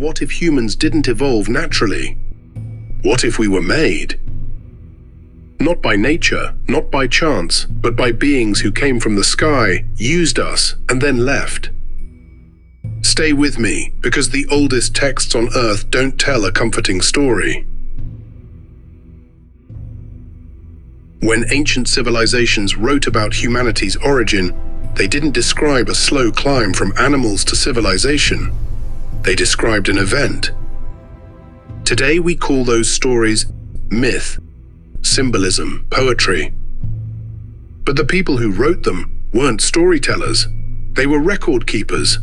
what if humans didn't evolve naturally? What if we were made? Not by nature, not by chance, but by beings who came from the sky, used us, and then left. Stay with me, because the oldest texts on Earth don't tell a comforting story. When ancient civilizations wrote about humanity's origin, they didn't describe a slow climb from animals to civilization. They described an event. Today we call those stories myth, symbolism, poetry. But the people who wrote them weren't storytellers. They were record keepers.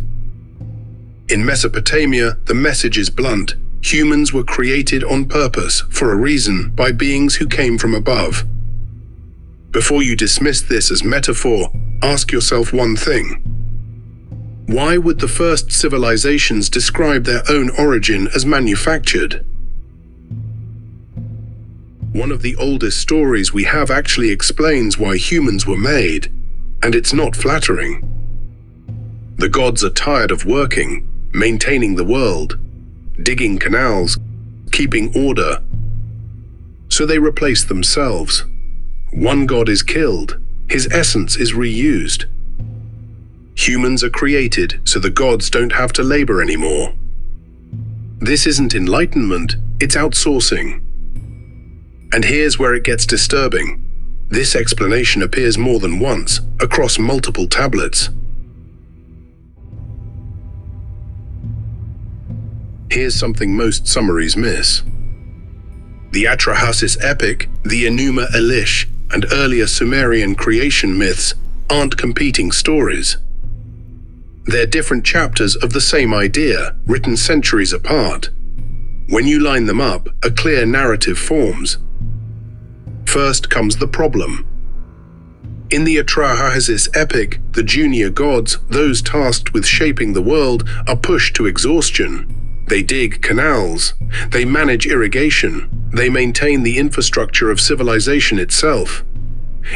In Mesopotamia, the message is blunt. Humans were created on purpose, for a reason, by beings who came from above. Before you dismiss this as metaphor, ask yourself one thing. Why would the first civilizations describe their own origin as manufactured? One of the oldest stories we have actually explains why humans were made, and it's not flattering. The gods are tired of working, maintaining the world, digging canals, keeping order. So they replace themselves. One god is killed, his essence is reused. Humans are created so the gods don't have to labor anymore. This isn't enlightenment, it's outsourcing. And here's where it gets disturbing. This explanation appears more than once, across multiple tablets. Here's something most summaries miss. The Atrahasis epic, the Enuma Elish, and earlier Sumerian creation myths aren't competing stories. They're different chapters of the same idea, written centuries apart. When you line them up, a clear narrative forms. First comes the problem. In the Atrahasis epic, the junior gods, those tasked with shaping the world, are pushed to exhaustion. They dig canals, they manage irrigation, they maintain the infrastructure of civilization itself.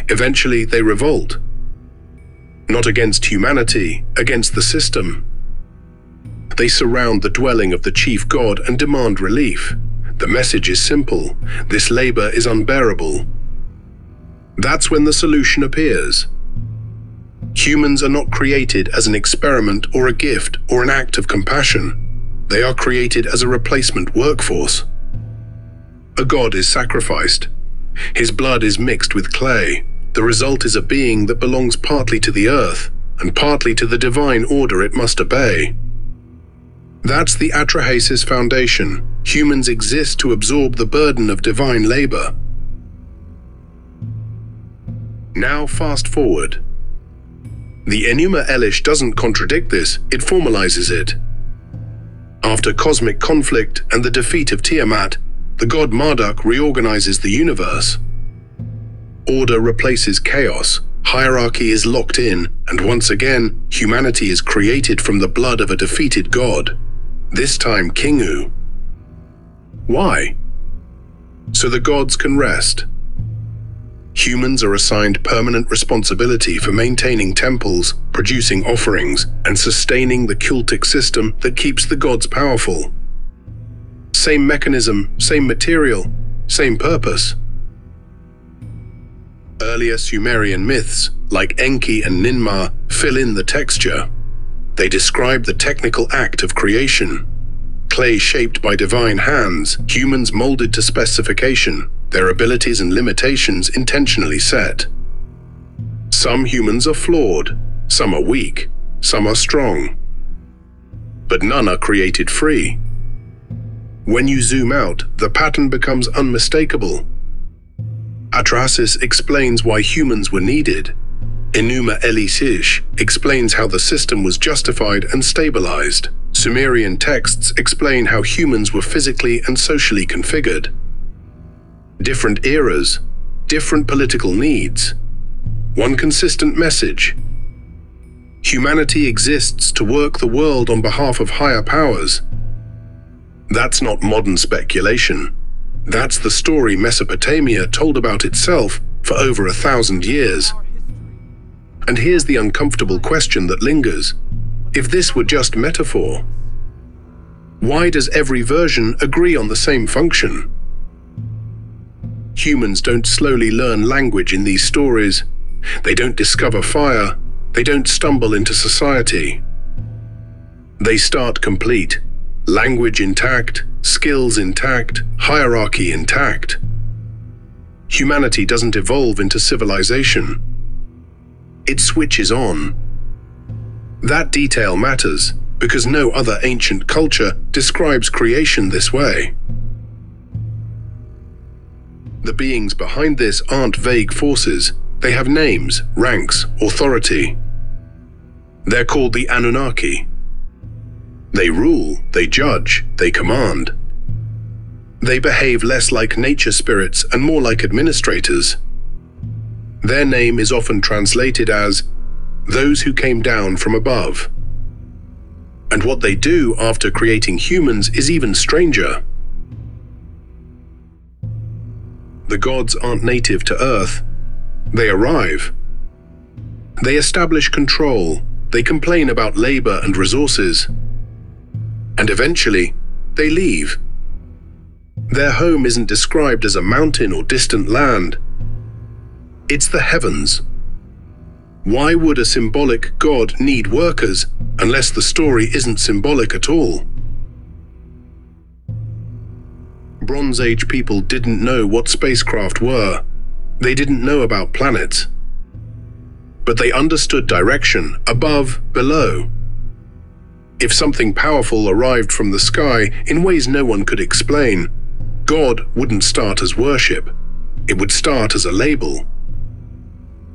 Eventually, they revolt. Not against humanity, against the system. They surround the dwelling of the chief god and demand relief. The message is simple: this labor is unbearable. That's when the solution appears. Humans are not created as an experiment or a gift or an act of compassion. They are created as a replacement workforce. A god is sacrificed. His blood is mixed with clay. The result is a being that belongs partly to the earth and partly to the divine order it must obey. That's the Atrahasis foundation. Humans exist to absorb the burden of divine labor. Now fast forward. The Enuma Elish doesn't contradict this, it formalizes it. After cosmic conflict and the defeat of Tiamat, the god Marduk reorganizes the universe. Order replaces chaos, hierarchy is locked in, and once again, humanity is created from the blood of a defeated god, this time Kingu. Why? So the gods can rest. Humans are assigned permanent responsibility for maintaining temples, producing offerings, and sustaining the cultic system that keeps the gods powerful. Same mechanism, same material, same purpose. Earlier Sumerian myths, like Enki and Ninmah, fill in the texture. They describe the technical act of creation. Clay shaped by divine hands, humans molded to specification, their abilities and limitations intentionally set. Some humans are flawed, some are weak, some are strong. But none are created free. When you zoom out, the pattern becomes unmistakable. Atrahasis explains why humans were needed. Enuma Elish explains how the system was justified and stabilized. Sumerian texts explain how humans were physically and socially configured. Different eras, different political needs. One consistent message. Humanity exists to work the world on behalf of higher powers. That's not modern speculation. That's the story Mesopotamia told about itself for over 1,000 years. And here's the uncomfortable question that lingers. If this were just metaphor, Why does every version agree on the same function? Humans don't slowly learn language in these stories. They don't discover fire. They don't stumble into society. They start complete. Language intact, skills intact, hierarchy intact. Humanity doesn't evolve into civilization. It switches on. That detail matters because no other ancient culture describes creation this way. The beings behind this aren't vague forces. They have names, ranks, authority. They're called the Anunnaki. They rule, they judge, they command. They behave less like nature spirits and more like administrators. Their name is often translated as those who came down from above. And what they do after creating humans is even stranger. The gods aren't native to Earth. They arrive. They establish control. They complain about labor and resources. And eventually, they leave. Their home isn't described as a mountain or distant land. It's the heavens. Why would a symbolic god need workers unless the story isn't symbolic at all? Bronze Age people didn't know what spacecraft were. They didn't know about planets. But they understood direction, above, below. If something powerful arrived from the sky in ways no one could explain, God wouldn't start as worship. It would start as a label.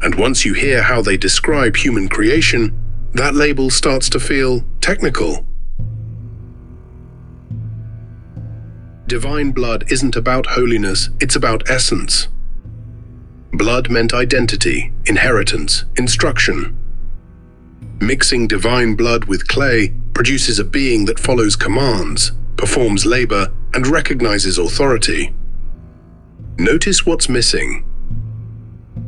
And once you hear how they describe human creation, that label starts to feel technical. Divine blood isn't about holiness, it's about essence. Blood meant identity, inheritance, instruction. Mixing divine blood with clay produces a being that follows commands, performs labor, and recognizes authority. Notice what's missing.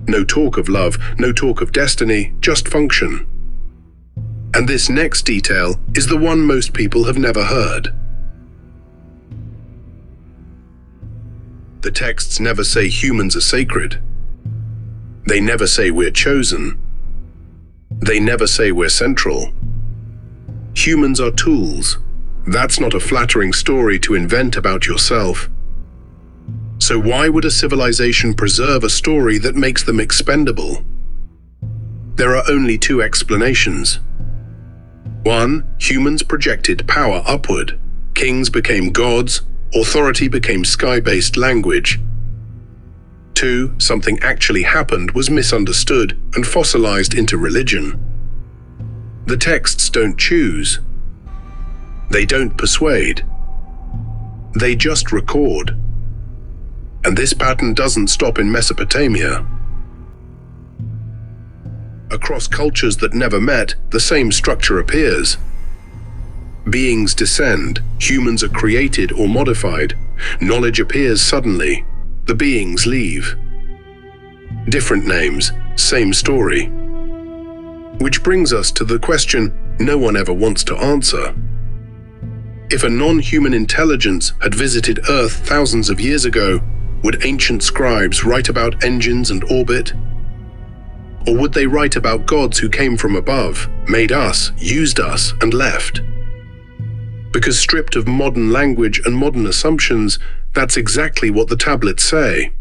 No talk of love, no talk of destiny, just function. And this next detail is the one most people have never heard. The texts never say humans are sacred. They never say we're chosen. They never say we're central. Humans are tools. That's not a flattering story to invent about yourself. So why would a civilization preserve a story that makes them expendable? There are only two explanations. One, humans projected power upward. Kings became gods. Authority became sky-based language. Two, something actually happened, was misunderstood, and fossilized into religion. The texts don't choose. They don't persuade. They just record. And this pattern doesn't stop in Mesopotamia. Across cultures that never met, the same structure appears. Beings descend, humans are created or modified, knowledge appears suddenly, the beings leave. Different names, same story. Which brings us to the question no one ever wants to answer. If a non-human intelligence had visited Earth thousands of years ago, would ancient scribes write about engines and orbit? Or would they write about gods who came from above, made us, used us, and left? Because stripped of modern language and modern assumptions, that's exactly what the tablets say.